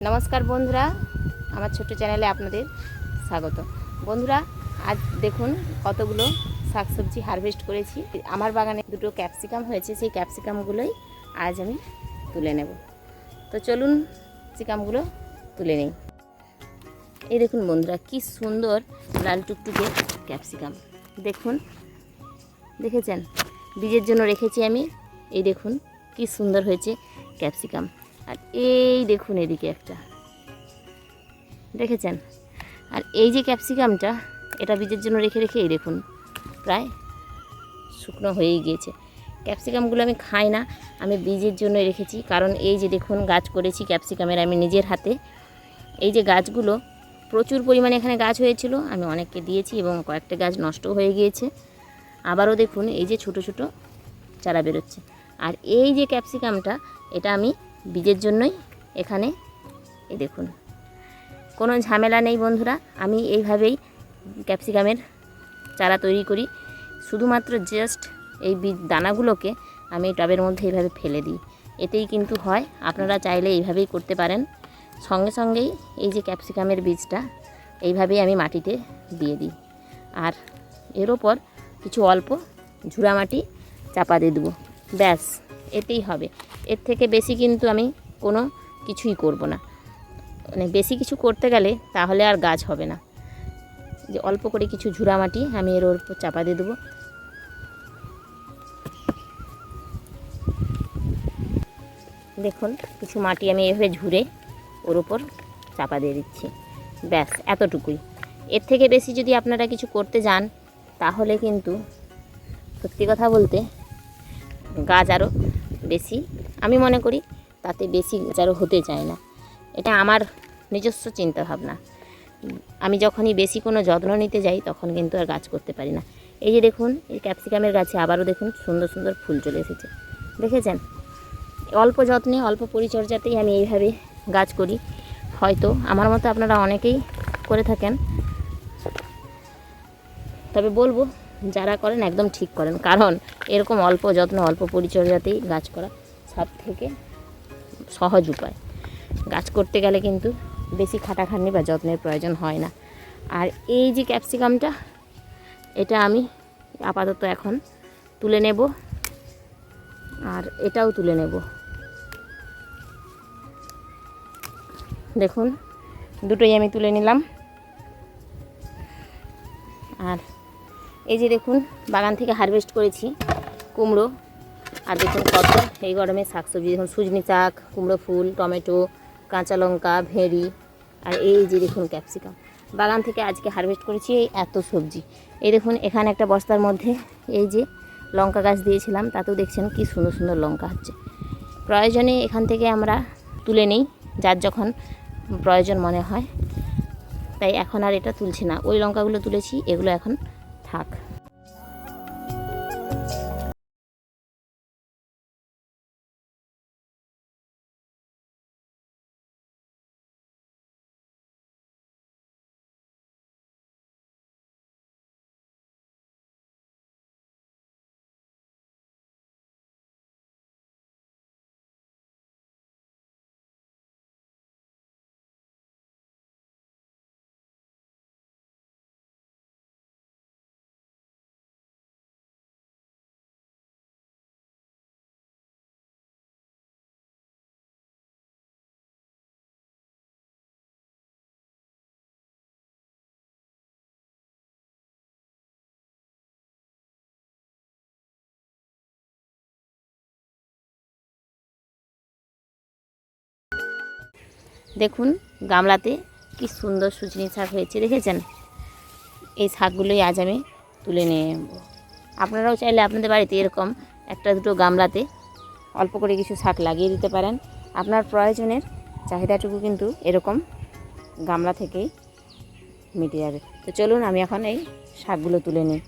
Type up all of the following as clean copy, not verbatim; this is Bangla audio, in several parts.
নমস্কার বন্ধুরা, আমার ছোট্ট চ্যানেলে আপনাদের স্বাগত। বন্ধুরা, আজ দেখুন কতগুলো শাকসবজি হারভেস্ট করেছি। আমার বাগানে দুটো ক্যাপসিকাম হয়েছে, সেই ক্যাপসিকামগুলোই আজ আমি তুলে নেব। তো চলুন ক্যাপসিকামগুলো তুলে নেই। এই দেখুন বন্ধুরা, কি সুন্দর লাল টুকটুকে ক্যাপসিকাম। দেখুন, দেখেছেন? বীজের জন্য রেখেছি আমি। এই দেখুন কি সুন্দর হয়েছে ক্যাপসিকাম। আর এই দেখুন এদিকে একটা, দেখেছেন? আর এই যে ক্যাপসিকামটা, এটা বীজের জন্য রেখে রেখে এই দেখুন প্রায় শুকনো হয়েই গিয়েছে। ক্যাপসিকামগুলো আমি খাই না, আমি বীজের জন্য রেখেছি। কারণ এই যে দেখুন গাছ করেছি ক্যাপসিকামের আমি নিজের হাতে। এই যে গাছগুলো প্রচুর পরিমাণে এখানে গাছ হয়েছিল, আমি অনেককে দিয়েছি এবং কয়েকটা গাছ নষ্ট হয়ে গিয়েছে। আবারও দেখুন এই যে ছোট ছোট চারা বেরোচ্ছে। আর এই যে ক্যাপসিকামটা, এটা আমি বীজের জন্যই এখানে, এই দেখুন কোনো ঝামেলা নেই বন্ধুরা। আমি এইভাবেই ক্যাপসিকামের চারা তৈরি করি। শুধুমাত্র জাস্ট এই বীজ দানাগুলোকে আমি টবের মধ্যে এইভাবে ফেলে দিই, এতেই কিন্তু হয়। আপনারা চাইলে এইভাবেই করতে পারেন। সঙ্গে সঙ্গেই এই যে ক্যাপসিকামের বীজটা এইভাবেই আমি মাটিতে দিয়ে দিই। আর এর ওপর কিছু অল্প ঝুড়া মাটি চাপা দিয়ে দেবো, ব্যাস এতেই হবে। এর থেকে বেশি কিন্তু আমি কোনো কিছুই করব না। মানে বেশি কিছু করতে গেলে তাহলে আর গাছ হবে না। যে অল্প করে কিছু ঝুড়া মাটি আমি এর ওপর চাপা দিয়ে দেবো। দেখুন কিছু মাটি আমি এভাবে ঝুড়ে ওর ওপর চাপা দিয়ে দিচ্ছি, ব্যাস এতটুকুই। এর থেকে বেশি যদি আপনারা কিছু করতে যান তাহলে কিন্তু সত্যি কথা বলতে গাছ আরও বেশি, আমি মনে করি তাতে বেশি গাছ আরও হতে চায় না। এটা আমার নিজস্ব চিন্তাভাবনা। আমি যখনই বেশি কোনো যত্ন নিতে যাই তখন কিন্তু আর গাছ করতে পারি না। এই যে দেখুন এই ক্যাপসিকামের গাছে আবারও দেখুন সুন্দর সুন্দর ফুল চলে এসেছে, দেখেছেন? অল্প যত্নে অল্প পরিচর্যাতেই আমি এইভাবে গাছ করি। হয়তো আমার মতো আপনারা অনেকেই করে থাকেন, তবে বলবো যারা করেন একদম ঠিক করেন। কারণ এরকম অল্প যত্ন অল্প পরিচর্যাতেই গাছ করা সব থেকে সহজ উপায়। গাছ করতে গেলে কিন্তু বেশি খাটাখাটনি বা যত্নের প্রয়োজন হয় না। আর এই যে ক্যাপসিকামটা, এটা আমি আপাতত এখন তুলে নেব, আর এটাও তুলে নেব। দেখুন দুটোই আমি তুলে নিলাম। আর এই যে দেখুন বাগান থেকে হারভেস্ট করেছি কুমড়ো। আর দেখুন কত এই গরমে শাকসবজি, দেখুন সুজনি শাক, কুমড়ো ফুল, টমেটো, কাঁচা লঙ্কা, ভেঁড়ি, আর এই যে দেখুন ক্যাপসিকাম। বাগান থেকে আজকে হারভেস্ট করেছি এই এত সবজি। এই দেখুন এখানে একটা বস্তার মধ্যে এই যে লঙ্কা গাছ দিয়েছিলাম, তাতেও দেখছেন কি সুন্দর সুন্দর লঙ্কা হচ্ছে। প্রয়োজনে এখান থেকে আমরা তুলে নিই, যার যখন প্রয়োজন মনে হয়। তাই এখন আর এটা তুলছি না, ওই লঙ্কাগুলো তুলেছি, এগুলো এখন থাক। দেখুন গামলাতে কি সুন্দর সুজনি শাক হয়েছে, দেখেছেন? এই শাকগুলোই আজ আমি তুলে নিয়ে নেব। আপনারাও চাইলে আপনাদের বাড়িতে এরকম একটা দুটো গামলাতে অল্প করে কিছু শাক লাগিয়ে দিতে পারেন। আপনার প্রয়োজনের চাহিদাটুকু কিন্তু এরকম গামলা থেকেই মিটে যাবে। তো চলুন আমি এখন এই শাকগুলো তুলে নিই।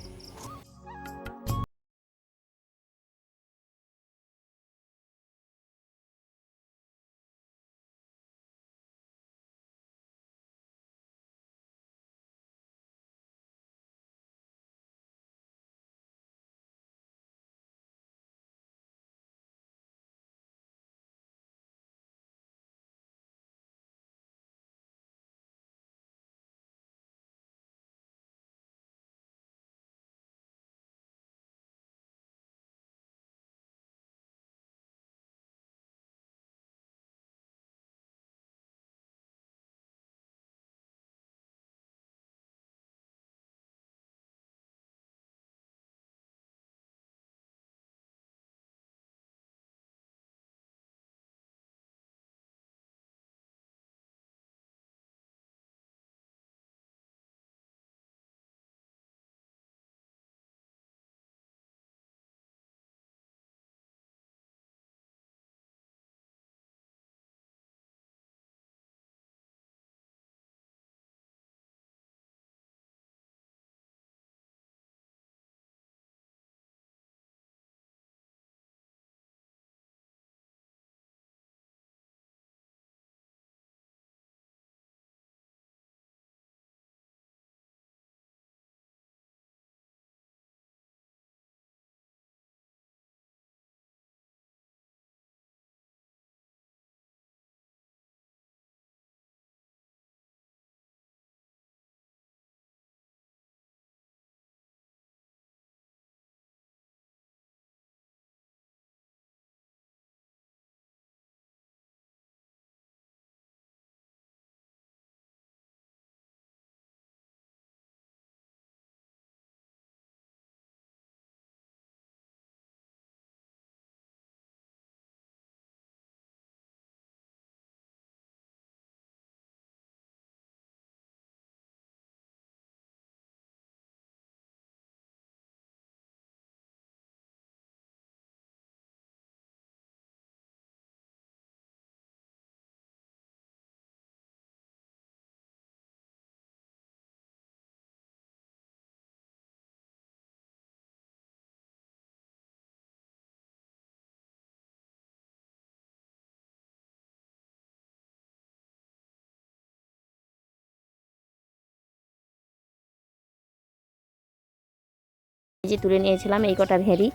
যে তুলে নিয়েছিলাম এই কটা ভেঁড়ি,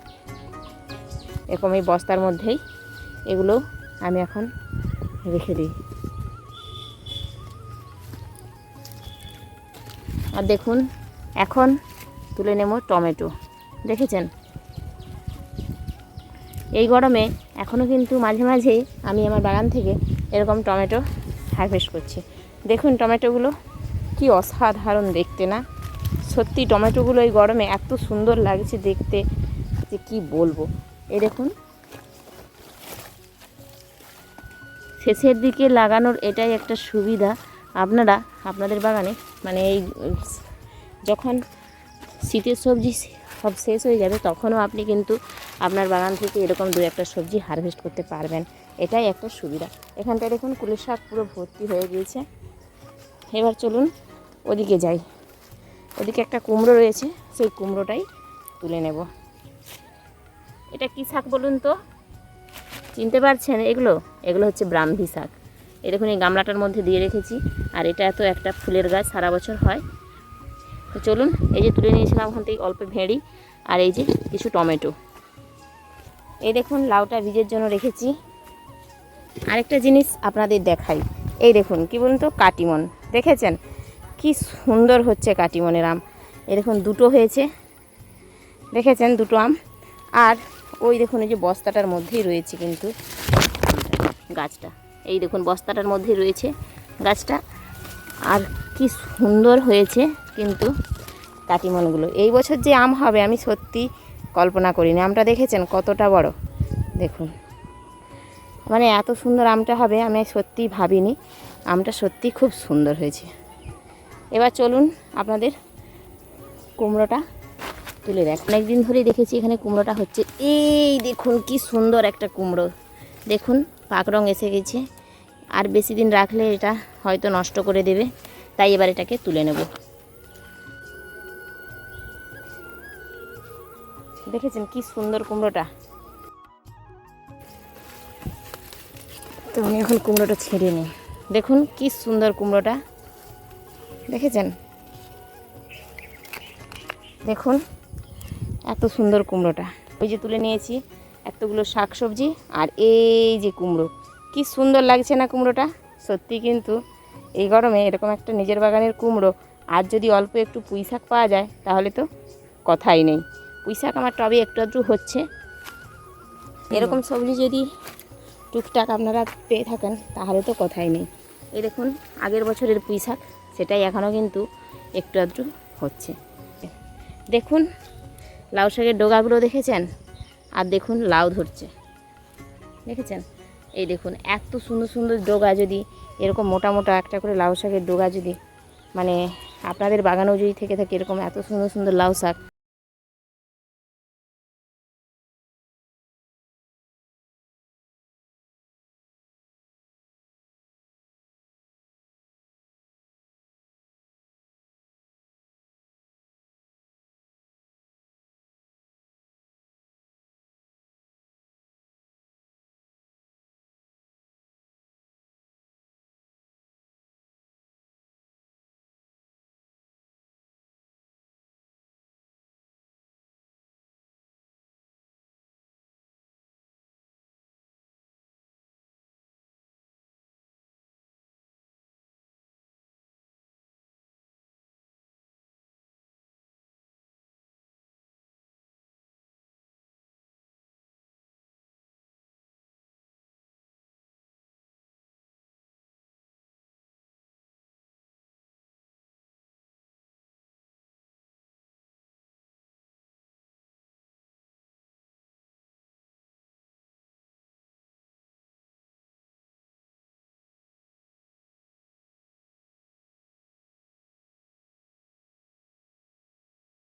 এরকম এই বস্তার মধ্যেই এগুলো আমি এখন রেখে দিই। আর দেখুন এখন তুলে নেব টমেটো। দেখেছেন এই গরমে এখনও কিন্তু মাঝে মাঝে আমি আমার বাগান থেকে এরকম টমেটো হারভেস্ট করছি। দেখুন টমেটোগুলো কি অসাধারণ দেখতে না? সত্যি টমেটোগুলো এই গরমে এত সুন্দর লাগছে দেখতে যে কি বলবো। এই দেখুন শেষের দিকে লাগানোর এটাই একটা সুবিধা, আপনারা আপনাদের বাগানে মানে এই যখন শীতের সবজি সব শেষ হয়ে যাবে তখনও আপনি কিন্তু আপনার বাগান থেকে এরকম দু একটা সবজি হারভেস্ট করতে পারবেন, এটাই একটা সুবিধা। এখানটায় দেখুন কুলের শাক পুরো ভর্তি হয়ে গিয়েছে। এবার চলুন ওদিকে যাই, ওদিকে একটা কুমড়ো রয়েছে, সেই কুমড়োটাই তুলে নেব। এটা কি শাক বলুন তো? চিনতে পারছেন? এগুলো হচ্ছে ব্রাহ্মী শাক। এই দেখুন এই গামলাটার মধ্যে দিয়ে রেখেছি, আর এটা তো একটা ফুলের গাছ, সারা বছর হয়। তো চলুন এই যে তুলে নিয়েছিলাম ওখান থেকে অল্প ভেঁড়ি, আর এই যে কিছু টমেটো। এই দেখুন লাউটা বীজের জন্য রেখেছি। আরেকটা জিনিস আপনাদের দেখাই, এই দেখুন কি বলুন তো, কাটিমন। দেখেছেন কি সুন্দর হচ্ছে কাটিমনের আম? এই দেখুন দুটো হয়েছে, দেখেছেন দুটো আম। আর ওই দেখুন এই যে বস্তাটার মধ্যেই রয়েছে কিন্তু গাছটা, এই দেখুন বস্তাটার মধ্যেই রয়েছে গাছটা। আর কি সুন্দর হয়েছে কিন্তু কাটিমনগুলো। এই বছর যে আম হবে আমি সত্যি কল্পনা করিনি। আমটা দেখেছেন কতটা বড়? দেখুন মানে এত সুন্দর আমটা হবে আমি সত্যি ভাবিনি। আমটা সত্যি খুব সুন্দর হয়েছে। এবার চলুন আপনাদের কুমড়োটা তুলে দেখ। অনেকদিন ধরেই দেখেছি এখানে কুমড়োটা হচ্ছে। এই দেখুন কি সুন্দর একটা কুমড়ো, দেখুন পাক রং এসে গেছে। আর বেশি দিন রাখলে এটা হয়তো নষ্ট করে দেবে, তাই এবার এটাকে তুলে নেব। দেখেছেন কি সুন্দর কুমড়োটা? তো আমি এখন কুমড়োটা ছেড়ে নিই। দেখুন কি সুন্দর কুমড়োটা, দেখেছেন? দেখুন এত সুন্দর কুমড়োটা। ওই যে তুলে নিয়েছি এতগুলো শাকসবজি, আর এই যে কুমড়ো, কি সুন্দর লাগছে না কুমড়োটা? সত্যি কিন্তু এই গরমে এরকম একটা নিজের বাগানের কুমড়ো, আর যদি অল্প একটু পুঁই শাক পাওয়া যায় তাহলে তো কথাই নেই। পুঁই শাক আমার টবে একটু আধটু হচ্ছে। এরকম সবজি যদি টুকটাক আপনারা পেয়ে থাকেন তাহলে তো কথাই নেই। এই দেখুন আগের বছরের পুঁই শাক, সেটাই এখনও কিন্তু একটু আধটু হচ্ছে। দেখুন লাউ শাকের ডগাগুলো দেখেছেন? আর দেখুন লাউ ধরছে, দেখেছেন? এই দেখুন এত সুন্দর সুন্দর ডগা, যদি এরকম মোটা মোটা একটা করে লাউ শাকের ডগা যদি মানে আপনাদের বাগানেও যদি থেকে থাকে এরকম এত সুন্দর সুন্দর লাউ শাক,